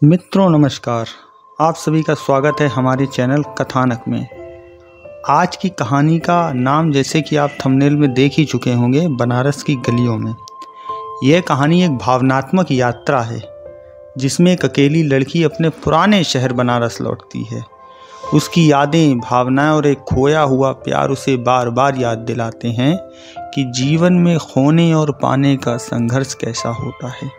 मित्रों नमस्कार। आप सभी का स्वागत है हमारे चैनल कथानक में। आज की कहानी का नाम जैसे कि आप थंबनेल में देख ही चुके होंगे, बनारस की गलियों में। यह कहानी एक भावनात्मक यात्रा है जिसमें एक अकेली लड़की अपने पुराने शहर बनारस लौटती है। उसकी यादें, भावनाएं और एक खोया हुआ प्यार उसे बार बार याद दिलाते हैं कि जीवन में खोने और पाने का संघर्ष कैसा होता है।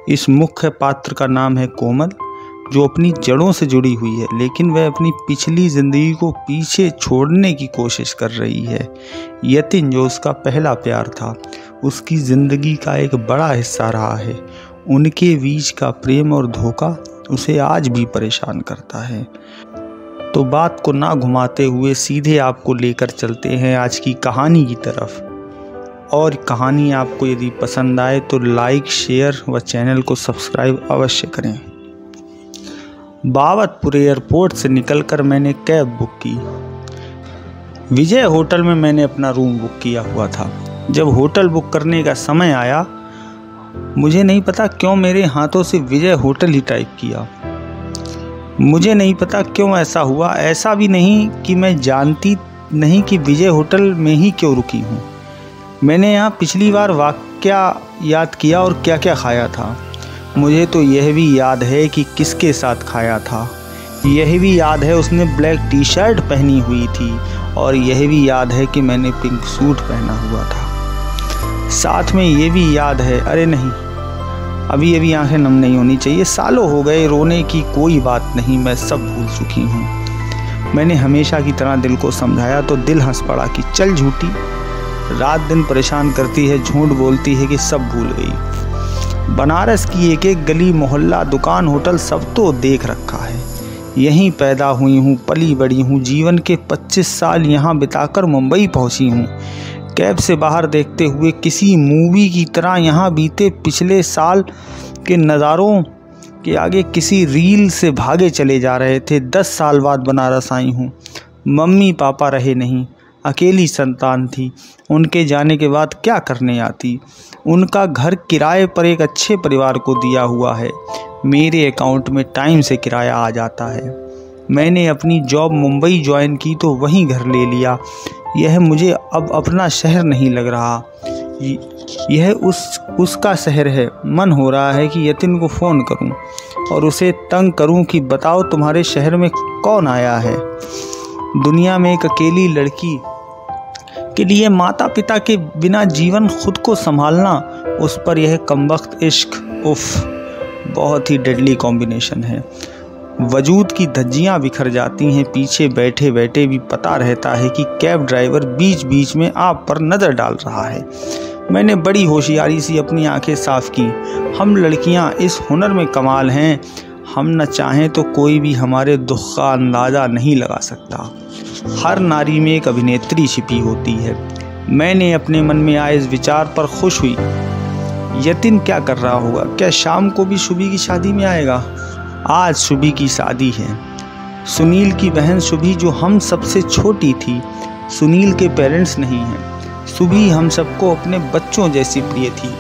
इस मुख्य पात्र का नाम है कोमल, जो अपनी जड़ों से जुड़ी हुई है, लेकिन वह अपनी पिछली जिंदगी को पीछे छोड़ने की कोशिश कर रही है। यतिन, जो उसका पहला प्यार था, उसकी जिंदगी का एक बड़ा हिस्सा रहा है। उनके बीच का प्रेम और धोखा उसे आज भी परेशान करता है। तो बात को ना घुमाते हुए सीधे आपको लेकर चलते हैं आज की कहानी की तरफ। और कहानी आपको यदि पसंद आए तो लाइक, शेयर व चैनल को सब्सक्राइब अवश्य करें। बावतपुर एयरपोर्ट से निकलकर मैंने कैब बुक की। विजय होटल में मैंने अपना रूम बुक किया हुआ था। जब होटल बुक करने का समय आया, मुझे नहीं पता क्यों मेरे हाथों से विजय होटल ही टाइप किया। मुझे नहीं पता क्यों ऐसा हुआ। ऐसा भी नहीं कि मैं जानती नहीं कि विजय होटल में ही क्यों रुकी हूँ। मैंने यहाँ पिछली बार वाकया याद किया और क्या क्या खाया था। मुझे तो यह भी याद है कि किसके साथ खाया था। यह भी याद है उसने ब्लैक टी शर्ट पहनी हुई थी, और यह भी याद है कि मैंने पिंक सूट पहना हुआ था। साथ में ये भी याद है, अरे नहीं, अभी आंखें नम नहीं होनी चाहिए। सालों हो गए, रोने की कोई बात नहीं, मैं सब भूल चुकी हूँ। मैंने हमेशा की तरह दिल को समझाया तो दिल हंस पड़ा कि चल झूठी, रात दिन परेशान करती है, झूठ बोलती है कि सब भूल गई। बनारस की एक एक गली, मोहल्ला, दुकान, होटल सब तो देख रखा है। यहीं पैदा हुई हूँ, पली बड़ी हूँ। जीवन के 25 साल यहाँ बिताकर मुंबई पहुँची हूँ। कैब से बाहर देखते हुए किसी मूवी की तरह यहाँ बीते पिछले साल के नज़ारों के आगे किसी रील से भागे चले जा रहे थे। 10 साल बाद बनारस आई हूँ। मम्मी पापा रहे नहीं, अकेली संतान थी। उनके जाने के बाद क्या करने आती। उनका घर किराए पर एक अच्छे परिवार को दिया हुआ है। मेरे अकाउंट में टाइम से किराया आ जाता है। मैंने अपनी जॉब मुंबई ज्वाइन की तो वहीं घर ले लिया। यह मुझे अब अपना शहर नहीं लग रहा, यह उसका शहर है। मन हो रहा है कि यतिन को फ़ोन करूं और उसे तंग करूं कि बताओ तुम्हारे शहर में कौन आया है। दुनिया में एक अकेली लड़की के लिए माता पिता के बिना जीवन खुद को संभालना, उस पर यह कमबख्त इश्क, उफ, बहुत ही डेडली कॉम्बिनेशन है। वजूद की धज्जियां बिखर जाती हैं। पीछे बैठे बैठे भी पता रहता है कि कैब ड्राइवर बीच बीच में आप पर नज़र डाल रहा है। मैंने बड़ी होशियारी से अपनी आंखें साफ की। हम लड़कियां इस हुनर में कमाल हैं, हम न चाहें तो कोई भी हमारे दुख का अंदाज़ा नहीं लगा सकता। हर नारी में एक अभिनेत्री छिपी होती है। मैंने अपने मन में आए इस विचार पर खुश हुई। यतिन क्या कर रहा होगा? क्या शाम को भी शुभी की शादी में आएगा? आज शुभी की शादी है। सुनील की बहन शुभी, जो हम सबसे छोटी थी। सुनील के पेरेंट्स नहीं हैं। शुभी हम सबको अपने बच्चों जैसी प्रिय थी।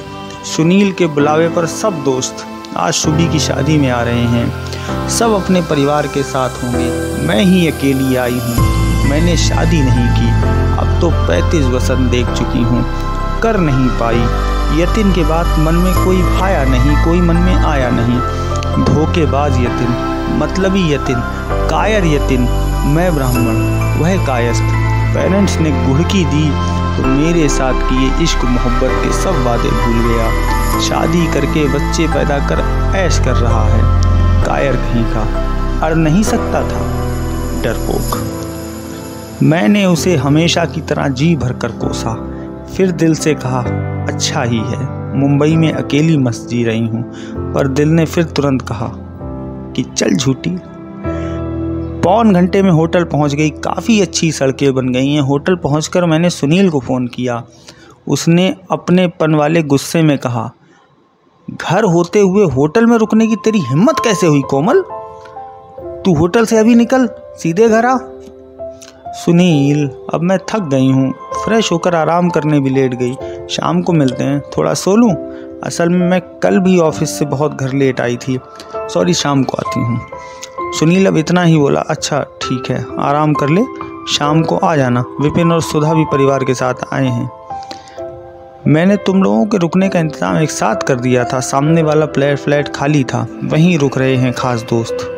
सुनील के बुलावे पर सब दोस्त आज शुभी की शादी में आ रहे हैं। सब अपने परिवार के साथ होंगे। मैं ही अकेली आई हूँ। मैंने शादी नहीं की, अब तो 35 वसंत देख चुकी हूँ, कर नहीं पाई। यतिन के बाद मन में कोई भाया नहीं, कोई मन में आया नहीं। धोखेबाज यतिन, मतलबी यतिन, कायर यतिन। मैं ब्राह्मण, वह कायस्थ। पेरेंट्स ने गुड़की दी तो मेरे साथ किए इश्क मोहब्बत के सब वादे भूल गया। शादी करके बच्चे पैदा कर ऐश कर रहा है। कायर कहीं का, अड़ नहीं सकता था, डरपोक। मैंने उसे हमेशा की तरह जी भर कर कोसा। फिर दिल से कहा, अच्छा ही है, मुंबई में अकेली मस्त जी रही हूँ। पर दिल ने फिर तुरंत कहा कि चल झूठी। पौन घंटे में होटल पहुँच गई। काफ़ी अच्छी सड़कें बन गई हैं। होटल पहुँचकर मैंने सुनील को फ़ोन किया। उसने अपने पन वाले गुस्से में कहा, घर होते हुए होटल में रुकने की तेरी हिम्मत कैसे हुई कोमल? तू होटल से अभी निकल, सीधे घर आ। सुनील, अब मैं थक गई हूँ। फ्रेश होकर आराम करने भी लेट गई। शाम को मिलते हैं, थोड़ा सो लूँ। असल में मैं कल भी ऑफिस से बहुत घर लेट आई थी। सॉरी, शाम को आती हूँ। सुनील अब इतना ही बोला। अच्छा ठीक है, आराम कर ले, शाम को आ जाना। विपिन और सुधा भी परिवार के साथ आए हैं। मैंने तुम लोगों के रुकने का इंतज़ाम एक साथ कर दिया था। सामने वाला फ्लैट खाली था, वहीं रुक रहे हैं खास दोस्त।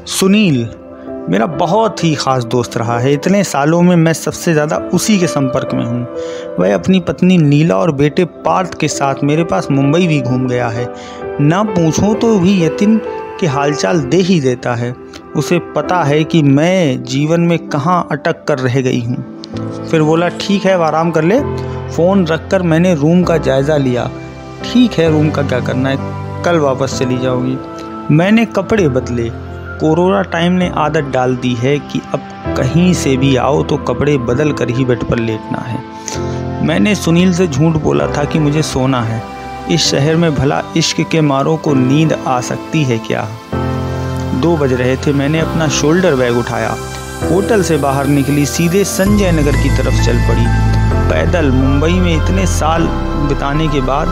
सुनील मेरा बहुत ही ख़ास दोस्त रहा है। इतने सालों में मैं सबसे ज़्यादा उसी के संपर्क में हूँ। वह अपनी पत्नी नीला और बेटे पार्थ के साथ मेरे पास मुंबई भी घूम गया है। ना पूछूं तो भी यतिन के हालचाल दे ही देता है। उसे पता है कि मैं जीवन में कहाँ अटक कर रह गई हूँ। फिर बोला, ठीक है अब आराम कर ले। फ़ोन रखकर मैंने रूम का जायज़ा लिया। ठीक है, रूम का क्या करना है, कल वापस चली जाऊँगी। मैंने कपड़े बदले। कोरोना टाइम ने आदत डाल दी है कि अब कहीं से भी आओ तो कपड़े बदल कर ही बेड पर लेटना है। मैंने सुनील से झूठ बोला था कि मुझे सोना है। इस शहर में भला इश्क के मारों को नींद आ सकती है क्या? 2 बज रहे थे। मैंने अपना शोल्डर बैग उठाया, होटल से बाहर निकली, सीधे संजय नगर की तरफ चल पड़ी। पैदल मुंबई में इतने साल बिताने के बाद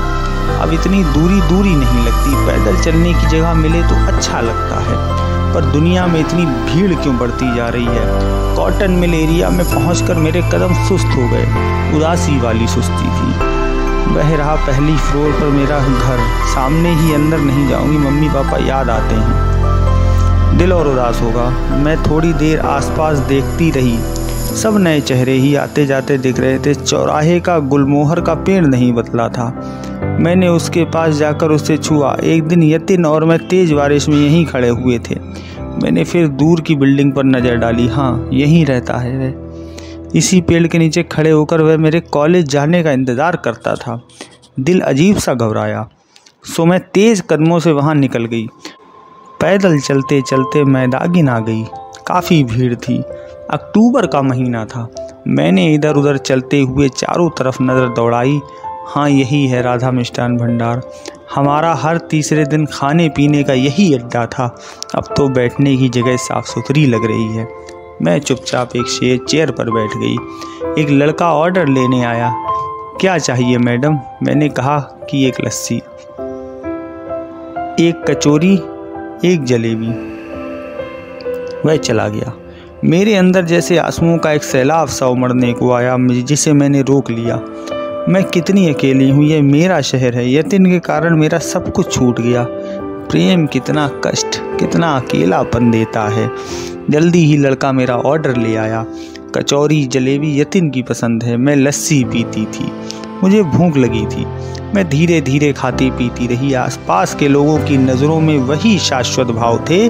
अब इतनी दूरी नहीं लगती। पैदल चलने की जगह मिले तो अच्छा लगता है, पर दुनिया में इतनी भीड़ क्यों बढ़ती जा रही है। कॉटन मिल एरिया में पहुंचकर मेरे कदम सुस्त हो गए। उदासी वाली सुस्ती थी। वह रहा पहली फ्लोर पर मेरा घर। सामने ही, अंदर नहीं जाऊंगी, मम्मी पापा याद आते हैं, दिल और उदास होगा। मैं थोड़ी देर आसपास देखती रही। सब नए चेहरे ही आते जाते दिख रहे थे। चौराहे का गुलमोहर का पेड़ नहीं बदला था। मैंने उसके पास जाकर उसे छुआ। एक दिन यतिन और मैं तेज बारिश में यहीं खड़े हुए थे। मैंने फिर दूर की बिल्डिंग पर नज़र डाली। हाँ, यहीं रहता है वह। इसी पेड़ के नीचे खड़े होकर वह मेरे कॉलेज जाने का इंतज़ार करता था। दिल अजीब सा घबराया, सो मैं तेज़ कदमों से वहाँ निकल गई। पैदल चलते चलते मैदागिन आ गई। काफ़ी भीड़ थी। अक्टूबर का महीना था। मैंने इधर उधर चलते हुए चारों तरफ नज़र दौड़ाई। हाँ, यही है राधा मिष्ठान भंडार। हमारा हर तीसरे दिन खाने पीने का यही अड्डा था। अब तो बैठने की जगह साफ़ सुथरी लग रही है। मैं चुपचाप एक चेयर पर बैठ गई। एक लड़का ऑर्डर लेने आया। क्या चाहिए मैडम? मैंने कहा कि एक लस्सी, एक कचौरी, एक जलेबी। वह चला गया। मेरे अंदर जैसे आंसुओं का एक सैलाब सा उमड़ने को आया, जिसे मैंने रोक लिया। मैं कितनी अकेली हूँ, ये मेरा शहर है। यतिन के कारण मेरा सब कुछ छूट गया। प्रेम कितना कष्ट, कितना अकेलापन देता है। जल्दी ही लड़का मेरा ऑर्डर ले आया। कचौरी जलेबी यतिन की पसंद है। मैं लस्सी पीती थी। मुझे भूख लगी थी। मैं धीरे धीरे खाती पीती रही। आसपास के लोगों की नज़रों में वही शाश्वत भाव थे,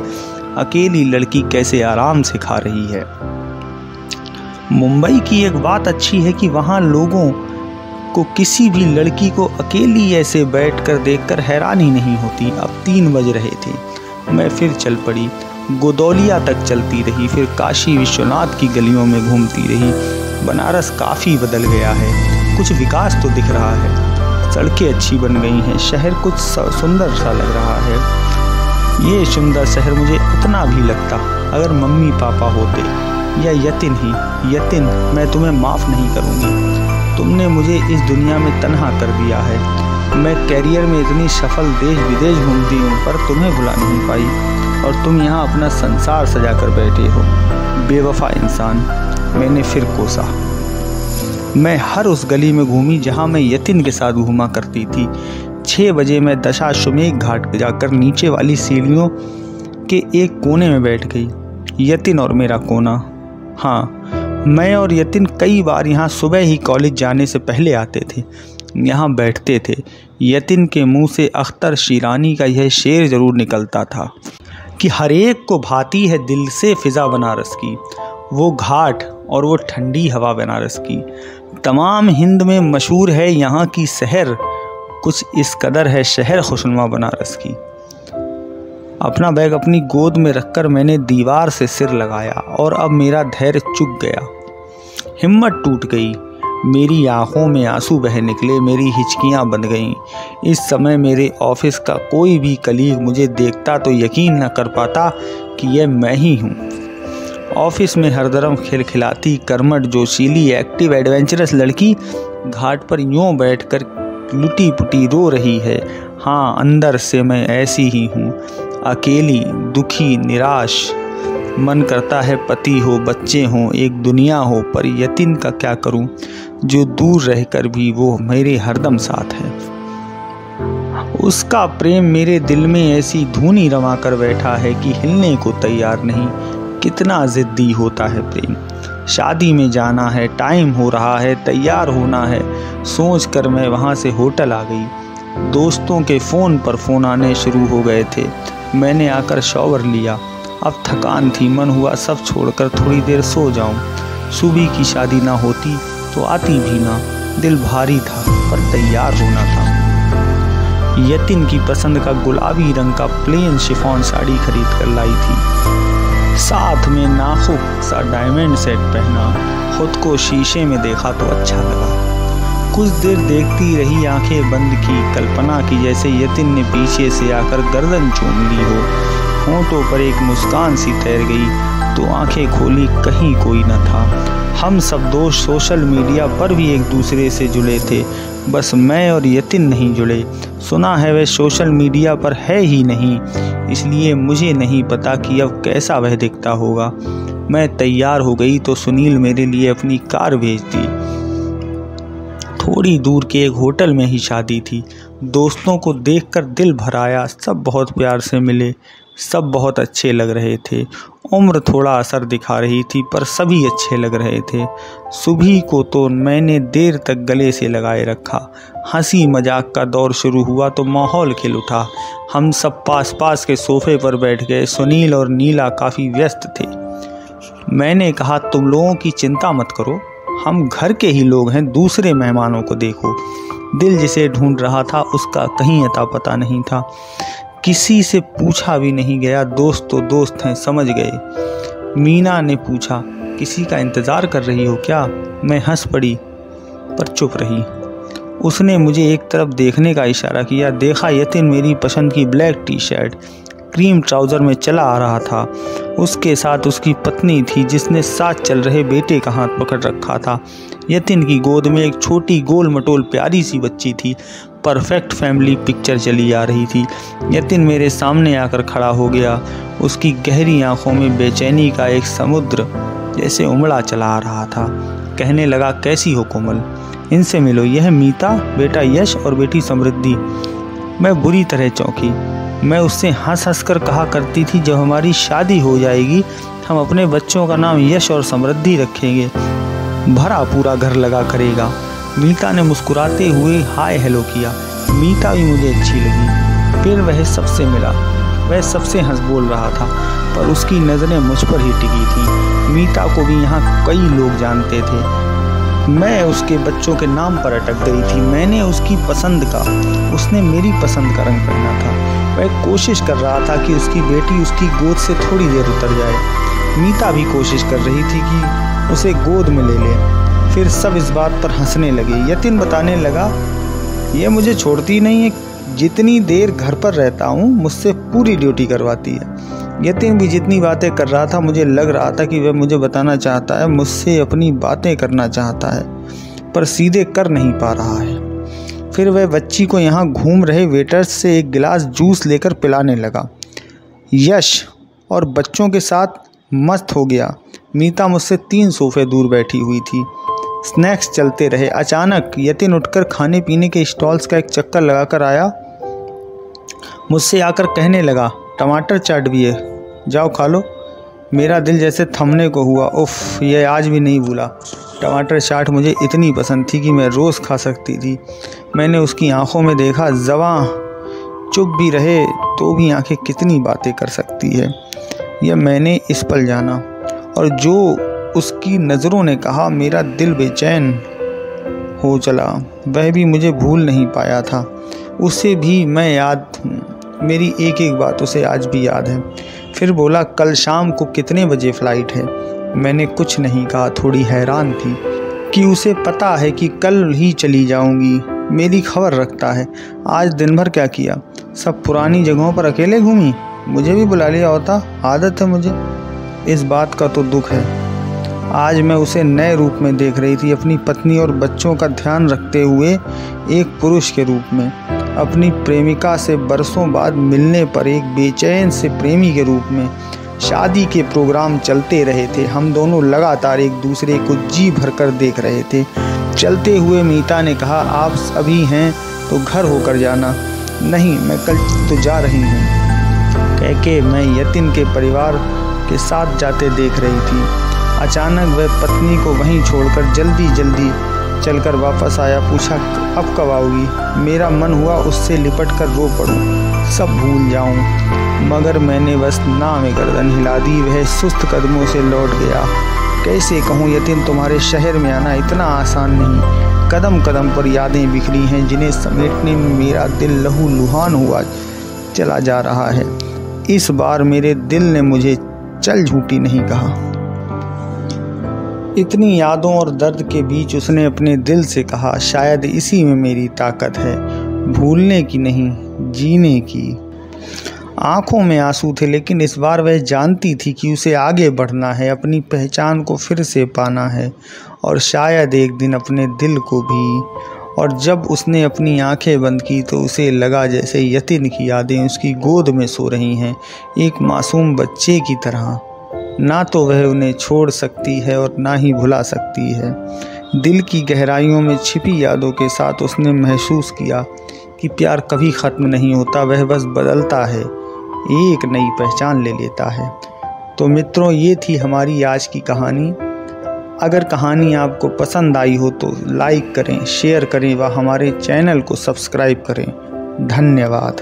अकेली लड़की कैसे आराम से खा रही है। मुंबई की एक बात अच्छी है कि वहाँ लोगों को किसी भी लड़की को अकेली ऐसे बैठकर देखकर हैरानी नहीं होती। अब 3 बज रहे थे। मैं फिर चल पड़ी। गोदौलिया तक चलती रही, फिर काशी विश्वनाथ की गलियों में घूमती रही। बनारस काफ़ी बदल गया है, कुछ विकास तो दिख रहा है। सड़कें अच्छी बन गई हैं, शहर कुछ सुंदर सा लग रहा है। ये सुंदर शहर मुझे उतना भी लगता अगर मम्मी पापा होते, या यतिन ही। यतिन, मैं तुम्हें माफ़ नहीं करूँगी। तुमने मुझे इस दुनिया में तन्हा कर दिया है। मैं कैरियर में इतनी सफल देश विदेश घूमती हूँ, पर तुम्हें भुला नहीं पाई, और तुम यहाँ अपना संसार सजा कर बैठे हो। बेवफा इंसान, मैंने फिर कोसा। मैं हर उस गली में घूमी जहाँ मैं यतिन के साथ घूमा करती थी। 6 बजे मैं दशाश्वमेध घाट जाकर नीचे वाली सीढ़ियों के एक कोने में बैठ गई। यतिन और मेरा कोना। हाँ, मैं और यतिन कई बार यहाँ सुबह ही कॉलेज जाने से पहले आते थे, यहाँ बैठते थे। यतिन के मुंह से अख्तर शीरानी का यह शेर ज़रूर निकलता था कि हर एक को भाती है दिल से फ़िज़ा बनारस की, वो घाट और वो ठंडी हवा बनारस की। तमाम हिंद में मशहूर है यहाँ की शहर, कुछ इस कदर है शहर खुशनुमा बनारस की। अपना बैग अपनी गोद में रखकर मैंने दीवार से सिर लगाया और अब मेरा धैर्य चुक गया। हिम्मत टूट गई। मेरी आंखों में आंसू बह निकले, मेरी हिचकियां बंध गईं। इस समय मेरे ऑफिस का कोई भी कलीग मुझे देखता तो यकीन न कर पाता कि यह मैं ही हूँ। ऑफिस में हरदम खिलखिलाती, कर्मठ, जोशीली, एक्टिव, एडवेंचरस लड़की घाट पर यूँ बैठकर लुटी पुटी रो रही है। हाँ, अंदर से मैं ऐसी ही हूँ, अकेली, दुखी, निराश। मन करता है पति हो, बच्चे हों, एक दुनिया हो, पर यतीम का क्या करूँ जो दूर रहकर भी वो मेरे हरदम साथ है। उसका प्रेम मेरे दिल में ऐसी धूनी रमा कर बैठा है कि हिलने को तैयार नहीं। कितना ज़िद्दी होता है प्रेम। शादी में जाना है, टाइम हो रहा है, तैयार होना है, सोच कर मैं वहाँ से होटल आ गई। दोस्तों के फ़ोन पर फ़ोन आने शुरू हो गए थे। मैंने आकर शॉवर लिया। अब थकान थी, मन हुआ सब छोड़कर थोड़ी देर सो जाऊं। सुबह की शादी ना होती तो आती भी ना। दिल भारी था पर तैयार होना था। यतीम की पसंद का गुलाबी रंग का प्लेन शिफॉन साड़ी खरीद कर लाई थी। साथ में नाजुक सा डायमंड सेट पहना। खुद को शीशे में देखा तो अच्छा लगा। कुछ देर देखती रही, आंखें बंद की, कल्पना की जैसे यतीम ने पीछे से आकर गर्दन चूम ली हो। होंठों पर एक मुस्कान सी तैर गई तो आंखें खोली, कहीं कोई न था। हम सब दोस्त सोशल मीडिया पर भी एक दूसरे से जुड़े थे, बस मैं और यतीम नहीं जुड़े। सुना है वह सोशल मीडिया पर है ही नहीं, इसलिए मुझे नहीं पता कि अब कैसा वह दिखता होगा। मैं तैयार हो गई तो सुनील मेरे लिए अपनी कार भेज दी। थोड़ी दूर के एक होटल में ही शादी थी। दोस्तों को देखकर दिल भर आया। सब बहुत प्यार से मिले, सब बहुत अच्छे लग रहे थे। उम्र थोड़ा असर दिखा रही थी पर सभी अच्छे लग रहे थे। सुबह को तो मैंने देर तक गले से लगाए रखा। हंसी मजाक का दौर शुरू हुआ तो माहौल खिल उठा। हम सब पास पास के सोफे पर बैठ गए। सुनील और नीला काफ़ी व्यस्त थे। मैंने कहा, तुम लोगों की चिंता मत करो, हम घर के ही लोग हैं, दूसरे मेहमानों को देखो। दिल जिसे ढूंढ रहा था उसका कहीं अता पता नहीं था। किसी से पूछा भी नहीं गया। दोस्त तो दोस्त हैं, समझ गए। मीना ने पूछा, किसी का इंतज़ार कर रही हो क्या? मैं हंस पड़ी पर चुप रही। उसने मुझे एक तरफ देखने का इशारा किया। देखा, यतीम मेरी पसंद की black T shirt cream trouser में चला आ रहा था। उसके साथ उसकी पत्नी थी जिसने साथ चल रहे बेटे का हाथ पकड़ रखा था। यतीम की गोद में एक छोटी गोल मटोल प्यारी सी बच्ची थी। परफेक्ट फैमिली पिक्चर चली आ रही थी। यतीम मेरे सामने आकर खड़ा हो गया। उसकी गहरी आंखों में बेचैनी का एक समुद्र जैसे उमड़ा चला आ रहा था। कहने लगा, कैसी हो कोमल, इनसे मिलो, यह मीता, बेटा यश और बेटी समृद्धि। मैं बुरी तरह चौंकी। मैं उससे हंस हंस कर कहा करती थी, जब हमारी शादी हो जाएगी हम अपने बच्चों का नाम यश और समृद्धि रखेंगे, भरा पूरा घर लगा करेगा। मीता ने मुस्कुराते हुए हाय हेलो किया। मीता भी मुझे अच्छी लगी। फिर वह सबसे मिला। वह सबसे हंस बोल रहा था पर उसकी नज़रें मुझ पर ही टिकी थी। मीता को भी यहाँ कई लोग जानते थे। मैं उसके बच्चों के नाम पर अटक गई थी। मैंने उसकी पसंद का, उसने मेरी पसंद का रंग पहना था। वह कोशिश कर रहा था कि उसकी बेटी उसकी गोद से थोड़ी देर उतर जाए। मीता भी कोशिश कर रही थी कि उसे गोद में ले ले। फिर सब इस बात पर हंसने लगे। यतीम बताने लगा, ये मुझे छोड़ती नहीं है, जितनी देर घर पर रहता हूँ मुझसे पूरी ड्यूटी करवाती है। यतीम भी जितनी बातें कर रहा था मुझे लग रहा था कि वह मुझे बताना चाहता है, मुझसे अपनी बातें करना चाहता है, पर सीधे कर नहीं पा रहा है। फिर वह बच्ची को यहाँ घूम रहे वेटर्स से एक गिलास जूस लेकर पिलाने लगा। यश और बच्चों के साथ मस्त हो गया। मीता मुझसे 3 सोफे दूर बैठी हुई थी। स्नैक्स चलते रहे। अचानक यतीम उठकर खाने पीने के स्टॉल्स का एक चक्कर लगाकर आया। मुझसे आकर कहने लगा, टमाटर चाट भी है, जाओ खा लो। मेरा दिल जैसे थमने को हुआ। उफ, ये आज भी नहीं भूला। टमाटर चाट मुझे इतनी पसंद थी कि मैं रोज़ खा सकती थी। मैंने उसकी आंखों में देखा, ज़बां चुप भी रहे तो भी आंखें कितनी बातें कर सकती है, यह मैंने इस पल जाना। और जो उसकी नज़रों ने कहा, मेरा दिल बेचैन हो चला। वह भी मुझे भूल नहीं पाया था। उसे भी मैं याद हूँ। मेरी एक एक बात उसे आज भी याद है। फिर बोला, कल शाम को कितने बजे फ़्लाइट है? मैंने कुछ नहीं कहा। थोड़ी हैरान थी कि उसे पता है कि कल ही चली जाऊंगी। मेरी खबर रखता है। आज दिन भर क्या किया? सब पुरानी जगहों पर अकेले घूमी। मुझे भी बुला लिया होता, आदत है मुझे। इस बात का तो दुख है। आज मैं उसे नए रूप में देख रही थी, अपनी पत्नी और बच्चों का ध्यान रखते हुए एक पुरुष के रूप में। अपनी प्रेमिका से बरसों बाद मिलने पर एक बेचैन से प्रेमी के रूप में। शादी के प्रोग्राम चलते रहे थे, हम दोनों लगातार एक दूसरे को जी भरकर देख रहे थे। चलते हुए मीता ने कहा, आप अभी हैं तो घर होकर जाना। नहीं, मैं कल तो जा रही हूँ, कह के मैं यतिन के परिवार के साथ जाते देख रही थी। अचानक वह पत्नी को वहीं छोड़कर जल्दी चलकर वापस आया। पूछा, अब कब आओगी? मेरा मन हुआ उससे लिपट कर रो पड़ूं, सब भूल जाऊं, मगर मैंने बस ना में गर्दन हिला दी। वह सुस्त कदमों से लौट गया। कैसे कहूँ यतिन, तुम्हारे शहर में आना इतना आसान नहीं। कदम कदम पर यादें बिखरी हैं, जिन्हें समेटने में मेरा दिल लहू लुहान हुआ चला जा रहा है। इस बार मेरे दिल ने मुझे चल झूठी नहीं कहा। इतनी यादों और दर्द के बीच उसने अपने दिल से कहा, शायद इसी में मेरी ताकत है, भूलने की नहीं, जीने की। आंखों में आंसू थे, लेकिन इस बार वह जानती थी कि उसे आगे बढ़ना है, अपनी पहचान को फिर से पाना है, और शायद एक दिन अपने दिल को भी। और जब उसने अपनी आंखें बंद की तो उसे लगा जैसे यतिन की यादें उसकी गोद में सो रही हैं, एक मासूम बच्चे की तरह। ना तो वह उन्हें छोड़ सकती है और ना ही भुला सकती है। दिल की गहराइयों में छिपी यादों के साथ उसने महसूस किया कि प्यार कभी ख़त्म नहीं होता, वह बस बदलता है, एक नई पहचान ले लेता है। तो मित्रों, ये थी हमारी आज की कहानी। अगर कहानी आपको पसंद आई हो तो लाइक करें, शेयर करें व हमारे चैनल को सब्सक्राइब करें। धन्यवाद।